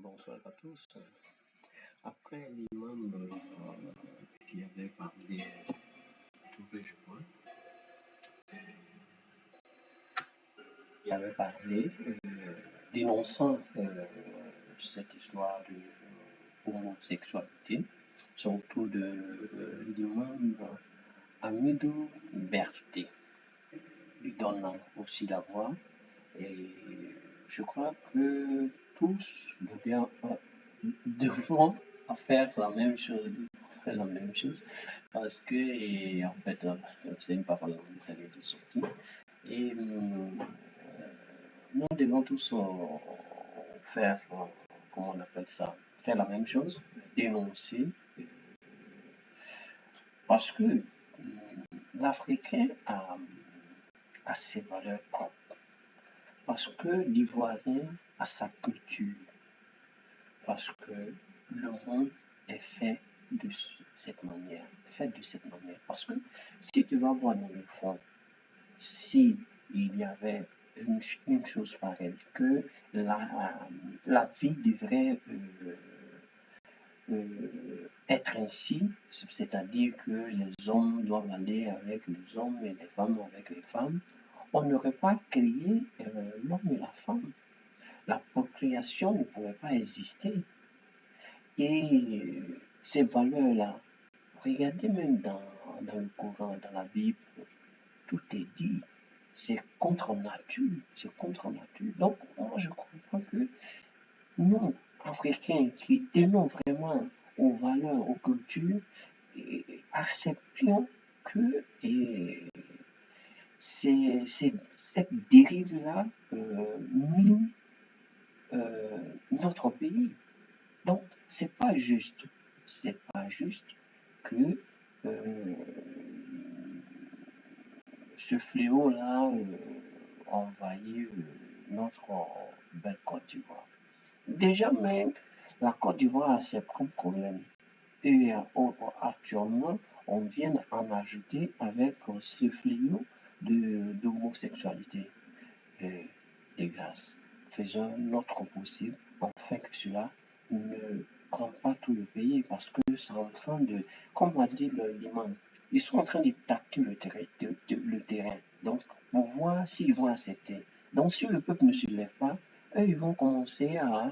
Bonsoir à tous. Après l'imam qui avait parlé tout peu, je crois, qui avait parlé dénonçant cette histoire de homosexualité, surtout de l'imam Amidou Berté, lui donnant aussi la voix. Et je crois que tous devront faire la même chose, parce que, et en fait, c'est une parole en italien qui est sortie. Et nous devons tous faire, comment on appelle ça, faire la même chose, dénoncer, parce que l'Africain a ses valeurs propres. Parce que l'Ivoirien a sa culture, parce que le monde est fait de cette manière, Parce que si tu vas voir dans le fond, si il y avait une chose pareille, que la vie devrait être ainsi, c'est-à-dire que les hommes doivent aller avec les hommes et les femmes avec les femmes, on n'aurait pas créé l'homme et la femme. La procréation ne pourrait pas exister. Et ces valeurs-là, regardez même dans le Coran, dans la Bible, tout est dit. C'est contre nature, Donc, moi, je comprends que nous, Africains, qui tenons vraiment aux valeurs, aux cultures, acceptions que cette dérive-là mine notre pays. Donc, c'est pas juste que ce fléau-là envahit notre belle Côte d'Ivoire. Déjà même, la Côte d'Ivoire a ses propres problèmes. Et actuellement, on vient en ajouter avec ce fléau d'homosexualité. De grâce, faisons notre possible afin que cela ne prend pas tout le pays, parce que c'est en train de, comme a dit l'imam, ils sont en train de tâter le terrain. Donc, pour voir s'ils vont accepter. Donc, si le peuple ne se lève pas, eux, ils vont commencer à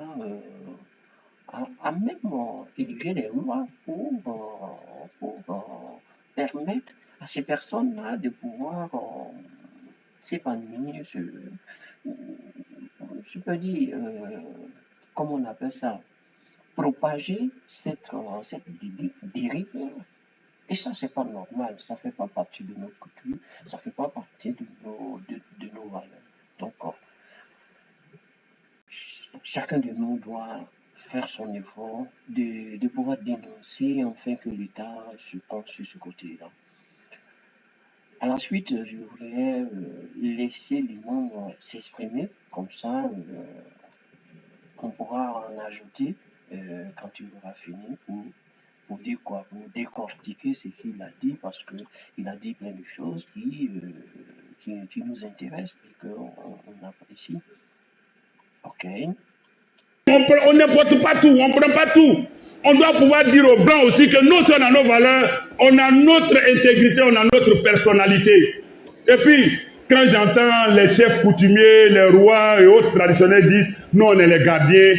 même élever les lois pour permettre à ces personnes-là de pouvoir s'épanouir, je peux dire, comment on appelle ça, propager cette dérive. Et ça, c'est pas normal, ça fait pas partie de nos cultures, ça fait pas partie de nos valeurs. Donc, chacun de nous doit faire son effort de pouvoir dénoncer afin que l'État se penche sur ce côté-là. À la suite, je voudrais laisser l'imam s'exprimer, comme ça on pourra en ajouter quand il aura fini pour dire quoi, pour décortiquer ce qu'il a dit, parce qu'il a dit plein de choses qui nous intéressent et qu'on apprécie. Ok. On n'importe pas tout, on ne prend pas tout. On doit pouvoir dire aux Blancs aussi que nous sommes dans nos valeurs, on a notre intégrité, on a notre personnalité. Et puis, quand j'entends les chefs coutumiers, les rois et autres traditionnels dire, nous on est les gardiens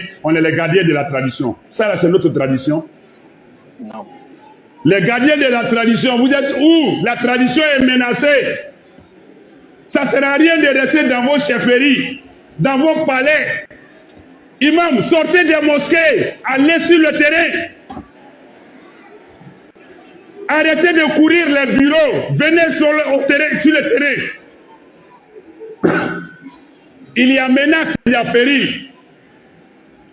de la tradition. Ça là, c'est notre tradition. Non. Les gardiens de la tradition, vous êtes où? La tradition est menacée. Ça ne sert à rien de rester dans vos chefferies, dans vos palais. Imam, sortez des mosquées, allez sur le terrain. Arrêtez de courir les bureaux, venez sur le terrain. Il y a menace, il y a péril.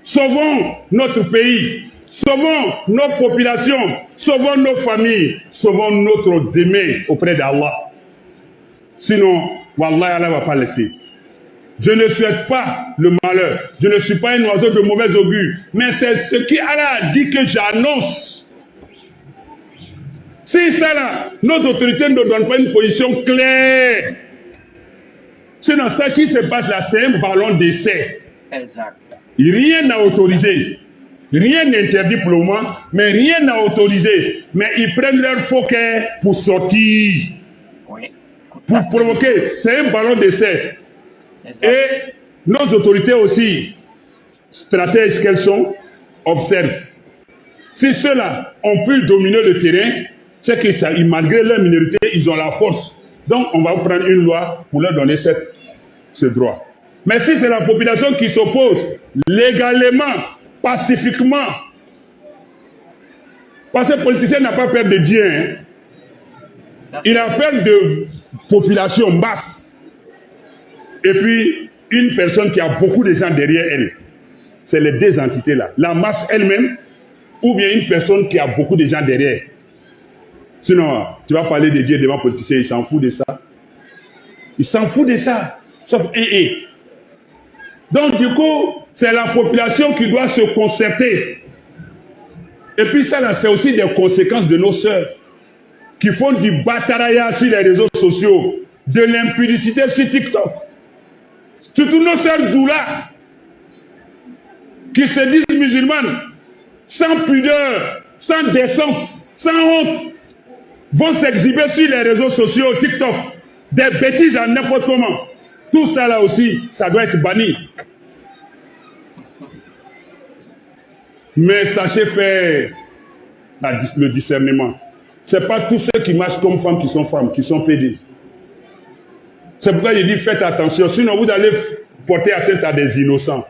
Sauvons notre pays, sauvons nos populations, sauvons nos familles, sauvons notre demain auprès d'Allah. Sinon, Wallah, Allah ne va pas laisser. Je ne souhaite pas le malheur. Je ne suis pas un oiseau de mauvais augure. Mais c'est ce qu'Allah a dit que j'annonce. Si ça là, nos autorités ne donnent pas une position claire. Sinon, ça qui se passe là, c'est un ballon d'essai. Exact. Rien n'a autorisé. Rien n'interdit pour le moment, mais rien n'a autorisé. Mais ils prennent leur faux pour sortir, Oui. pour provoquer. C'est un ballon d'essai. Et nos autorités aussi, stratèges qu'elles sont, observent. Si ceux-là ont pu dominer le terrain, c'est que malgré leur minorité, ils ont la force. Donc, on va prendre une loi pour leur donner ce droit. Mais si c'est la population qui s'oppose légalement, pacifiquement, parce que le politicien n'a pas peur de Dieu, hein. Il a peur de population basse. Et puis, une personne qui a beaucoup de gens derrière elle. C'est les deux entités-là. La masse elle-même, ou bien une personne qui a beaucoup de gens derrière. Sinon, tu vas parler de Dieu devant un politicien, il s'en fout de ça. Il s'en fout de ça. Sauf un. Donc, du coup, c'est la population qui doit se concerter. Et puis ça, là, c'est aussi des conséquences de nos sœurs qui font du bataillage sur les réseaux sociaux, de l'impudicité sur TikTok. Surtout nos sœurs Doula, qui se disent musulmanes, sans pudeur, sans décence, sans honte, vont s'exhiber sur les réseaux sociaux, TikTok, des bêtises à n'importe comment. Tout ça là aussi, ça doit être banni. Mais sachez faire le discernement. Ce n'est pas tous ceux qui marchent comme femmes, qui sont pédés. C'est pourquoi je dis faites attention, sinon vous allez porter atteinte à des innocents.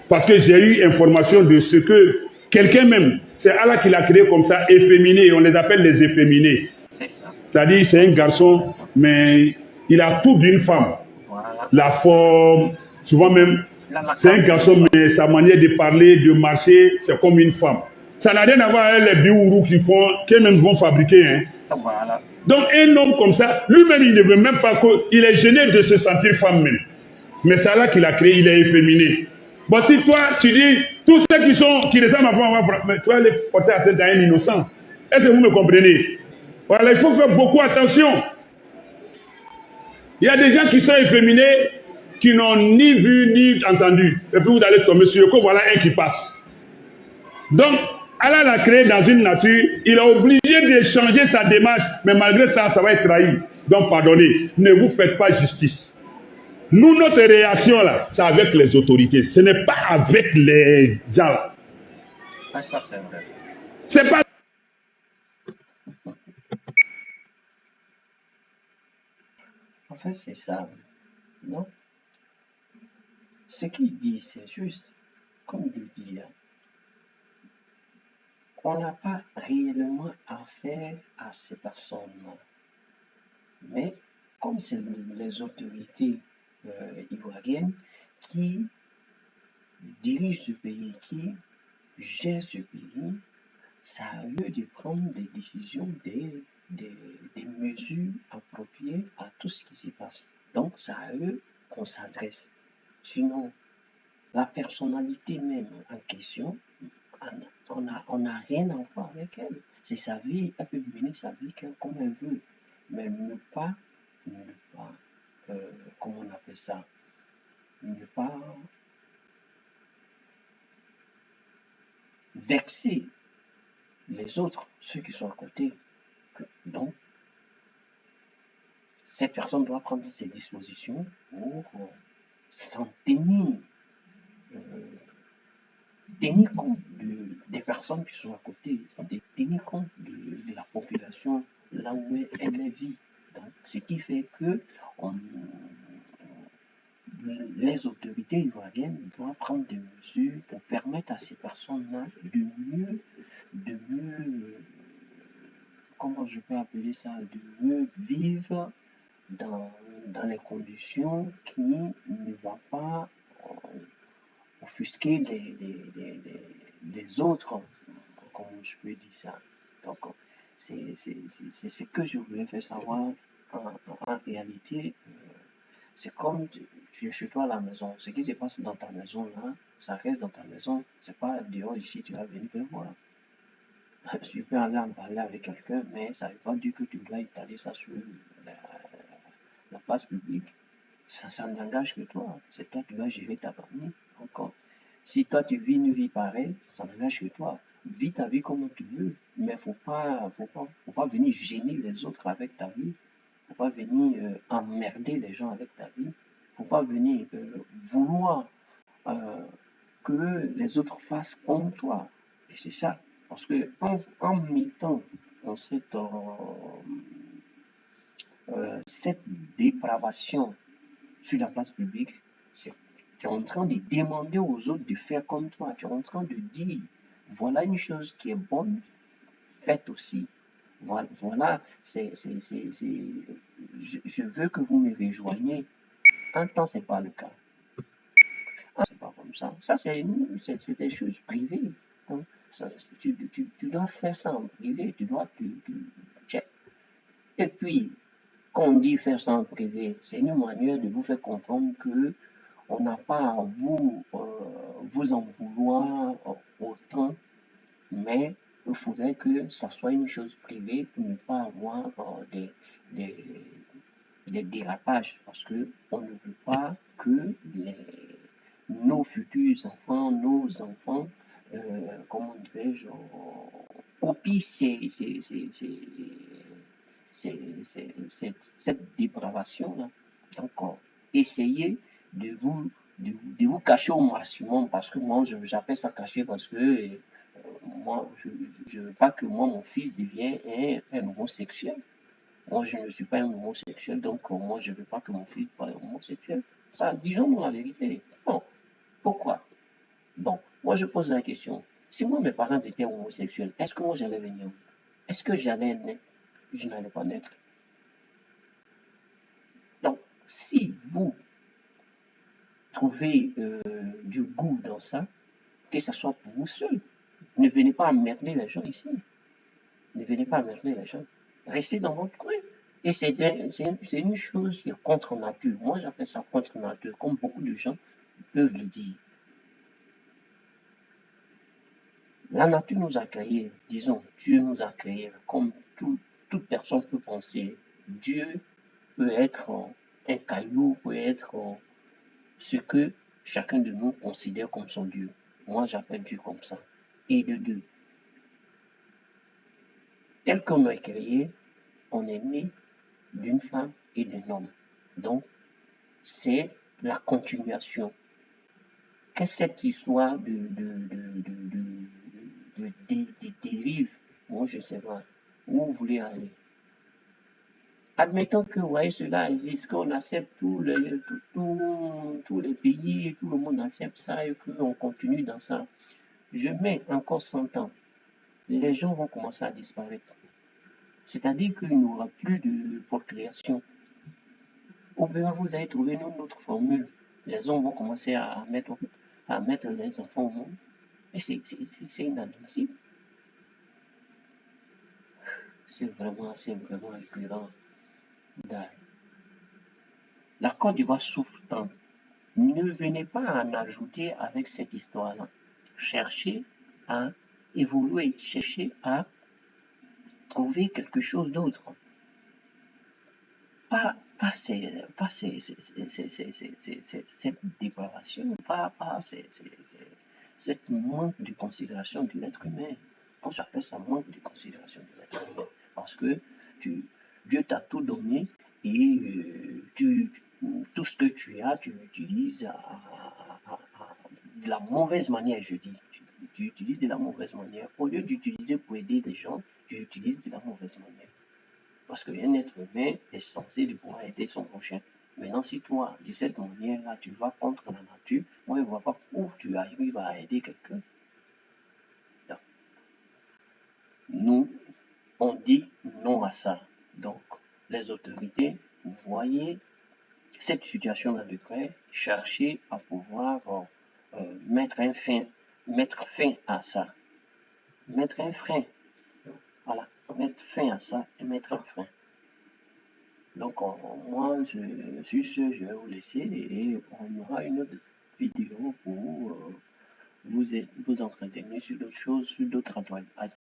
Parce que j'ai eu information de ce que quelqu'un même, c'est Allah qui l'a créé comme ça, efféminé, on les appelle les efféminés. C'est ça. C'est-à-dire c'est un garçon, mais il a tout d'une femme. Voilà. La forme, souvent même, c'est un garçon, mais sa manière de parler, de marcher, c'est comme une femme. Ça n'a rien à voir avec les biourous qu'eux-mêmes vont fabriquer. Hein. Voilà. Donc un homme comme ça, lui-même, il ne veut même pas qu'il est gêné de se sentir femme même. Mais c'est là qu'il a créé, il est efféminé. Bon, si toi, tu dis, tous ceux qui ressemblent à femme, mais tu vas les porter à tête à un innocent. Est-ce que vous me comprenez? Voilà, il faut faire beaucoup attention. Il y a des gens qui sont efféminés, qui n'ont ni vu ni entendu. Et puis vous allez tomber sur eux, que voilà un qui passe. Donc, Allah l'a créé dans une nature, il a obligé de changer sa démarche, mais malgré ça, ça va être trahi. Donc, pardonnez, ne vous faites pas justice. Nous, notre réaction là, c'est avec les autorités. Ce n'est pas avec les gens là. Ah, ça, c'est vrai. C'est pas. En fait, c'est ça. Non? Ce qu'il dit, c'est juste, comme il dit, on n'a pas réellement affaire à ces personnes-là. Mais comme c'est les autorités ivoiriennes qui dirigent ce pays, qui gèrent ce pays, ça a lieu de prendre des décisions, des mesures appropriées à tout ce qui se passe. Donc, ça a lieu qu'on s'adresse. Sinon, la personnalité même en question, on n'a rien à voir avec elle. C'est sa vie, elle peut mener sa vie comme elle veut. Mais ne pas, comment on appelle ça, ne pas vexer les autres, ceux qui sont à côté. Donc, cette personne doit prendre ses dispositions pour s'en tenir compte des personnes qui sont à côté, tenir compte de la population là où elle vit. Donc, ce qui fait que les autorités ivoiriennes doivent prendre des mesures pour permettre à ces personnes-là de mieux, comment je peux appeler ça, de mieux vivre dans les conditions qui ne vont pas offusquer les autres, comme je peux dire ça. Donc, c'est ce que je voulais faire savoir. En réalité, c'est comme tu es chez toi à la maison. Ce qui se passe dans ta maison, là, ça reste dans ta maison. C'est pas dehors ici, tu vas venir me voir. Tu peux aller en parler avec quelqu'un, mais ça ne veut pas dire que tu dois étaler ça sur la, la place publique. Ça n'engage que toi. C'est toi qui dois gérer ta famille. Encore. Si toi tu vis une vie pareille, ça engage chez toi. Vis ta vie comme tu veux, mais faut pas venir gêner les autres avec ta vie. Faut pas venir emmerder les gens avec ta vie. Faut pas venir vouloir euh, que les autres fassent comme toi. Et c'est ça. Parce que en mettant dans cette dépravation sur la place publique, tu es en train de demander aux autres de faire comme toi. Tu es en train de dire, voilà une chose qui est bonne, faites aussi. Voilà, je veux que vous me rejoigniez. Un temps, c'est pas le cas. C'est pas comme ça. Ça, c'est des choses privées. Hein. Ça, tu dois faire ça en privé. Tu dois, check. Et puis, quand on dit faire ça en privé, c'est une manière de vous faire comprendre que on n'a pas à vous en vouloir autant, mais il faudrait que ça soit une chose privée pour ne pas avoir des, des dérapages, parce que on ne veut pas que nos futurs enfants, nos enfants, comment dirais-je, copient cette dépravation-là. Donc, essayez de de vous cacher au maximum, parce que moi, j'appelle ça cacher parce que moi, je ne veux pas que moi, mon fils devienne un homosexuel. Moi, je ne suis pas un homosexuel, donc moi, je ne veux pas que mon fils soit homosexuel. Ça, disons-nous la vérité. Bon, pourquoi? Bon, moi, je pose la question. Si moi, mes parents étaient homosexuels, est-ce que moi, j'allais venir? Est-ce que j'allais naître? Je n'allais pas naître. Donc, si vous trouvez du goût dans ça, que ce soit pour vous seul, ne venez pas emmerder les gens ici. Ne venez pas emmerder les gens. Restez dans votre coin. Et c'est une chose qui est contre nature. Moi, j'appelle ça contre nature, comme beaucoup de gens peuvent le dire. La nature nous a créés, disons, Dieu nous a créés comme toute personne peut penser. Dieu peut être un caillou, peut être ce que chacun de nous considère comme son Dieu. Moi, j'appelle Dieu comme ça. Et de deux, tel qu'on est créé, on est né d'une femme et d'un homme. Donc, c'est la continuation. Qu'est-ce que cette histoire de dérive? Moi, je ne sais pas. Où vous voulez aller? Admettons que, vous voyez, cela existe, qu'on accepte tous les pays, et tout le monde accepte ça et qu'on continue dans ça. Je mets encore 100 ans. Les gens vont commencer à disparaître. C'est-à-dire qu'il n'y aura plus de procréation. Ou bien vous allez trouver une autre formule. Les gens vont commencer à mettre les enfants au monde. Et c'est inadmissible. C'est vraiment récurrent. La Côte d'Ivoire souffre tant. Ne venez pas en ajouter avec cette histoire-là. Cherchez à évoluer, cherchez à trouver quelque chose d'autre. Pas cette dépravation, pas cette manque de considération de l'être humain. Moi, j'appelle ça manque de considération de l'être humain. Parce que Dieu t'a tout donné et tout ce que tu as, tu l'utilises de la mauvaise manière, je dis. Tu utilises de la mauvaise manière. Au lieu d'utiliser pour aider les gens, tu utilises de la mauvaise manière. Parce qu'un être humain est censé de pouvoir aider son prochain. Maintenant, si toi, de cette manière-là, tu vas contre la nature, moi, je ne vois pas où tu arrives à aider quelqu'un. Nous, on dit non à ça. Donc, les autorités, voyez cette situation-là de près, cherchez à pouvoir mettre fin à ça. Mettre un frein. Voilà, mettre fin à ça et mettre un frein. Donc, moi, sur ce, je vais vous laisser et on aura une autre vidéo pour vous entretenir sur d'autres choses, sur d'autres